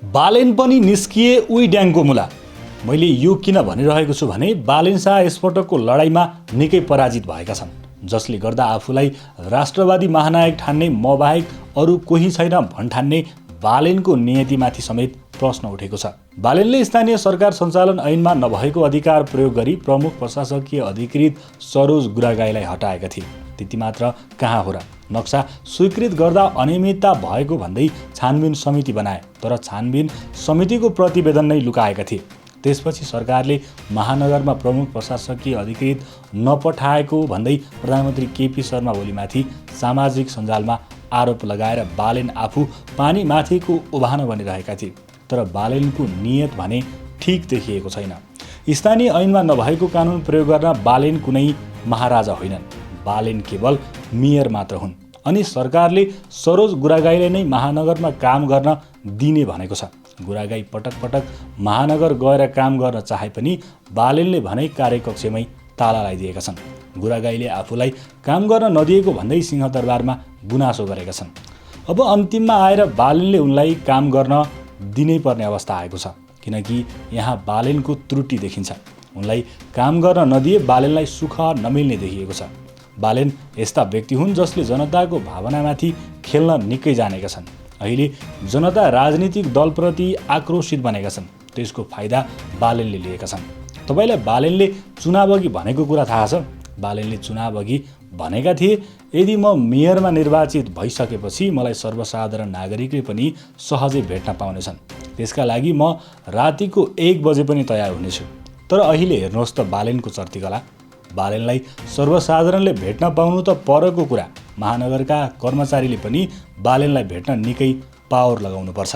बालेन पनि निस्किए उही ड्याङको मुला। मैले यो किन भनिरहेको छु भने बालेन शाह यसपटकको लडाईँमा निकै पराजित भएका छन्, जसले गर्दा आफूलाई राष्ट्रवादी महानायक ठान्ने म बाहेक अरू कोही छैन भन्ठान्ने बालेनको नियतिमाथि समेत प्रश्न उठेको छ। बालेनले स्थानीय सरकार सञ्चालन ऐनमा नभएको अधिकार प्रयोग गरी प्रमुख प्रशासकीय अधिकृत सरोज गुरागाईलाई हटाएका थिए। त्यति मात्र कहाँ हो र, नक्सा स्वीकृत गर्दा अनियमितता भएको भन्दै छानबिन समिति बनाए, तर छानबिन समितिको प्रतिवेदन नै लुकाएका थिए। त्यसपछि सरकारले महानगरमा प्रमुख प्रशासकीय अधिकृत नपठाएको भन्दै प्रधानमन्त्री केपी शर्मा ओलीमाथि सामाजिक सञ्जालमा आरोप लगाएर बालेन आफू पानी माथिको उभानो बनिरहेका थिए। तर बालेनको नियत भने ठिक देखिएको छैन। स्थानीय ऐनमा नभएको कानुन प्रयोग गर्न बालेन कुनै महाराजा होइनन्, बालेन केवल मेयर मात्र हुन्। अनि सरकारले सरोज गुरागाईले नै महानगरमा काम गर्न दिने भनेको छ। गुरागाई पटक पटक महानगर गएर काम गर्न चाहे पनि बालेनले भने कार्यकक्षमै ताला लगाइदिएका छन्। गुरागाईले आफूलाई काम गर्न नदिएको भन्दै सिंहदरबारमा गुनासो गरेका छन्। अब अन्तिममा आएर बालेनले उनलाई काम गर्न दिनै पर्ने अवस्था आएको छ, किनकि यहाँ बालेनको त्रुटि देखिन्छ। उनलाई काम गर्न नदिए बालेनलाई सुख नमिल्ने देखिएको छ। बालेन यस्ता व्यक्ति हुन् जसले जनताको भावनामाथि खेल्न निकै जानेका छन्। अहिले जनता राजनीतिक दलप्रति आक्रोशित बनेका छन्, त्यसको फाइदा बालेनले लिएका छन्। तपाईलाई बालेनले चुनाव अघि भनेको कुरा थाहा छ? बालेनले चुनाव अघि भनेका थिए, यदि म मेयरमा निर्वाचित भइसकेपछि मलाई सर्वसाधारण नागरिकले पनि सहजै भेट्न पाउनेछन्, त्यसका लागि म रातिको 1 बजे पनि तयार हुनेछु। तर अहिले हेर्नुहोस् त बालेनको चर्तीकला। बालेनलाई सर्वसाधारणले भेट्न पाउनु त परको कुरा, महानगरका कर्मचारीले पनि बालेनलाई भेट्न निकै पावर लगाउनुपर्छ।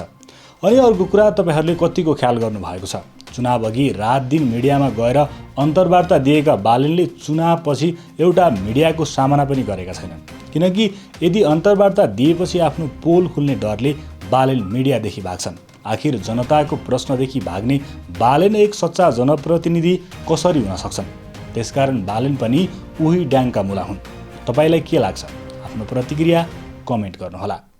अनि अर्को कुरा, तपाईहरूले कतिको ख्याल गर्नुभएको छ? चुनाव अघि रात दिन मिडियामा गएर अन्तर्वार्ता दिएका बालेनले चुनावपछि एउटा मिडियाको सामना पनि गरेका छैनन्, किनकि यदि अन्तर्वार्ता दिएपछि आफ्नो पोल खुल्ने डरले बालेन मिडियादेखि भाग्छन्। आखिर जनताको प्रश्नदेखि भाग्ने बालेन एक सच्चा जनप्रतिनिधि कसरी हुन सक्छन्? त्यसकारण बालेन पनि उही ड्याङका मुला हुन्। तपाईलाई के लाग्छ? आफ्नो प्रतिक्रिया कमेन्ट गर्नुहोला।